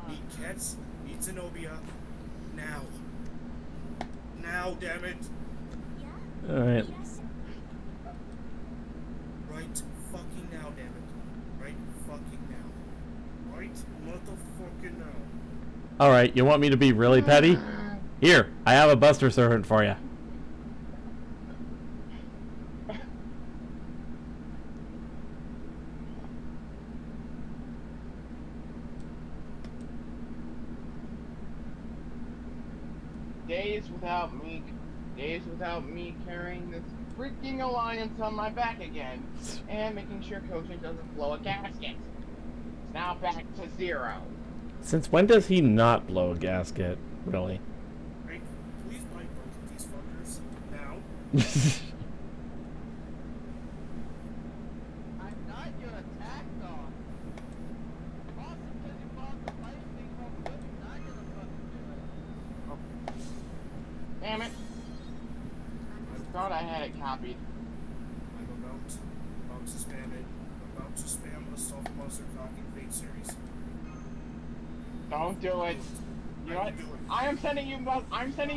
Need cats. Need Zenobia. Now. Now, damn it. Alright. Right fucking now, damn it. Right fucking now. Right motherfucking now. Alright, you want me to be really petty? Here, I have a Buster Servant for you. Days without me carrying this freaking alliance on my back again, and making sure Kojin doesn't blow a gasket. It's now back to 0. Since when does he not blow a gasket, really? Right? Please bite both of these fuckers. Now. I'm not your attack dog. Also, because you bought the fight thing from good, you're not gonna fucking do it. Damn it. I thought I had it copied. I'm about to spam it. I'm about to spam the soft monster cocking fate series. Don't do it. You know what? Do it. I'm sending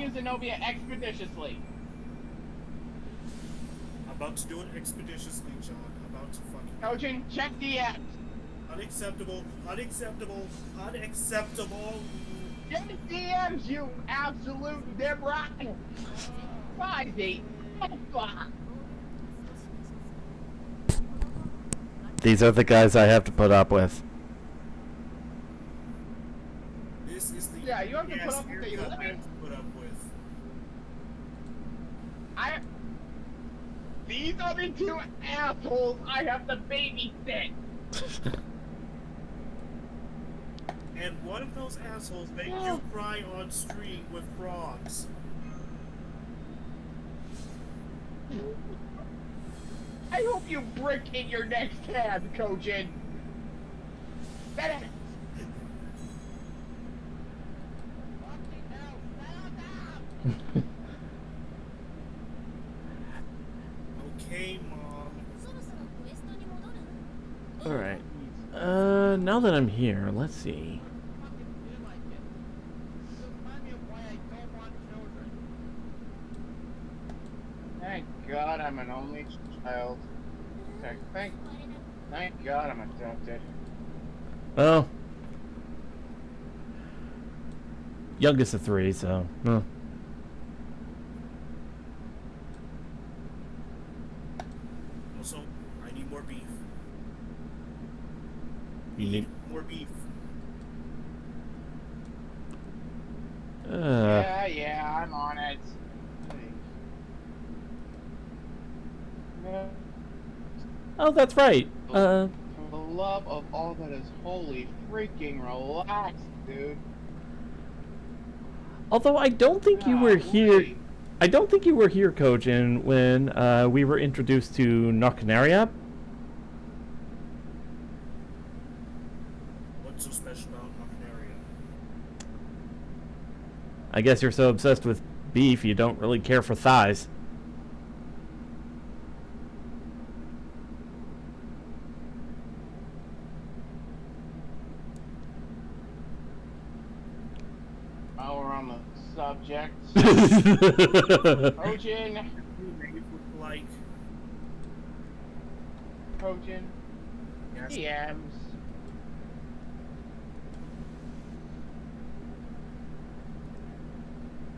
you Zenobia expeditiously. I'm about to do it expeditiously, John. I'm about to fucking. Kojin, check DMs. Unacceptable. Unacceptable. Unacceptable. Check DMs, you absolute debrat. 5-8. Fuck. These are the guys I have to put up with. This is the Yeah, you have to put ass up with the haircut I limit. have to put up with. These are the two assholes I have to babysit. And one of those assholes make you cry on stream with frogs. I hope you brick in your next tab, Kojin. That is. Fucking hell, settle down! Okay, Mom. Alright. Now that I'm here, let's see. Fucking feel like it. You remind me of why I don't want children. Thank God I'm an only child. Thank God I'm adopted. Well, youngest of 3, so. Also, I need more beef. You need. More beef. Yeah, I'm on it. Oh, that's right. For the love of all that is holy, freaking relax, dude. Although I don't think you were here. Golly. I don't think you were here, Kojin, when we were introduced to Narcanaria. What's so special about Narcanaria? I guess you're so obsessed with beef you don't really care for thighs. While we're on the subject, Kojin, Like, yes. DMs.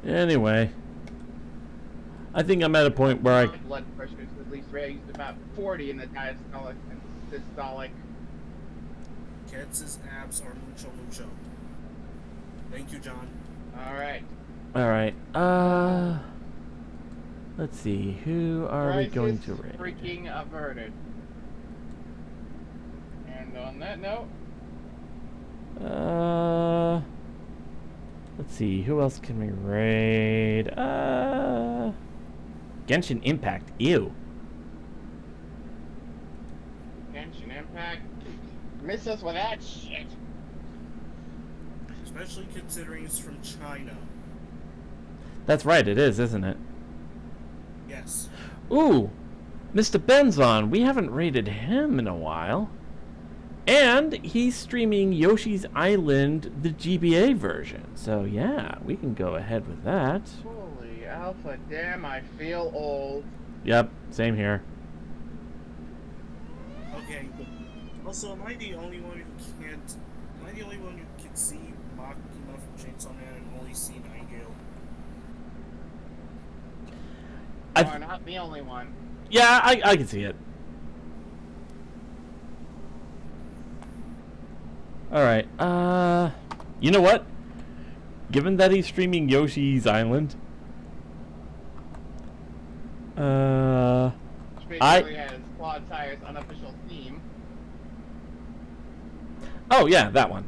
Anyway, I think I'm at a point where I. Blood pressure is at least raised about 40 in the diastolic and systolic. Ketz's abs are mucho. Thank you, John. Alright. Alright, let's see, who are we going to raid? Freaking averted. And on that note, Let's see, who else can we raid? Genshin Impact, ew. Genshin Impact. Miss us with that shit. Especially considering it's from China. That's right, it is, isn't it? Yes. Ooh, Mr. Benzon, we haven't raided him in a while. And he's streaming Yoshi's Island, the GBA version. So yeah, we can go ahead with that. Holy alpha, damn, I feel old. Yep, same here. Okay. Also, am I the only one who can't... Am I the only one who can see Makima from Chainsaw Man and only see Nightingale? You are not the only one. Yeah, I can see it. Alright, you know what? Given that he's streaming Yoshi's Island, Which basically has Claude Tire's unofficial theme. oh yeah, that one.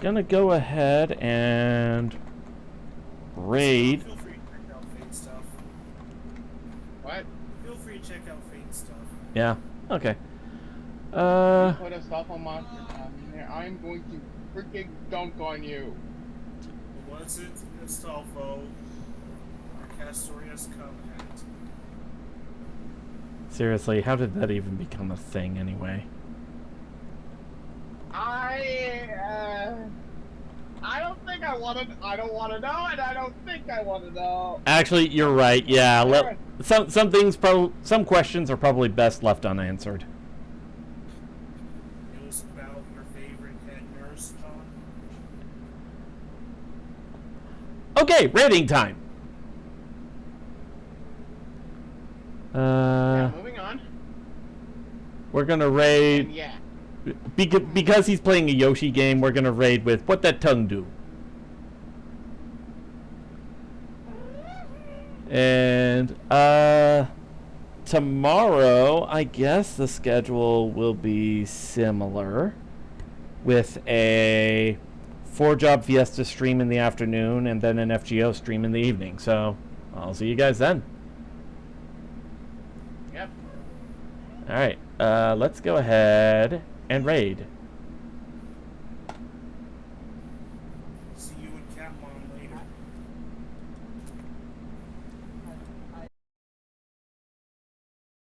Gonna go ahead and raid. Feel free to check out Fate stuff. What? Feel free to check out Fate stuff. Yeah, okay. Put a sophomore monster down in there. I'm going to freaking dunk on you. Was it Astolfo? Our Castorius Covenant? Seriously, how did that even become a thing anyway? I don't think I want to. I don't want to know, and I don't think I want to know. Actually, you're right. Yeah, some some questions are probably best left unanswered. It was about your favorite head nurse, John. Okay, raiding time. Yeah, moving on. We're gonna raid. And yeah. Because he's playing a Yoshi game, we're gonna raid with What That Tongue Do. And tomorrow, I guess the schedule will be similar. with a 4-job Fiesta stream in the afternoon and then an FGO stream in the evening. So I'll see you guys then. Yep. All right, let's go ahead and raid. See you in Capmon later.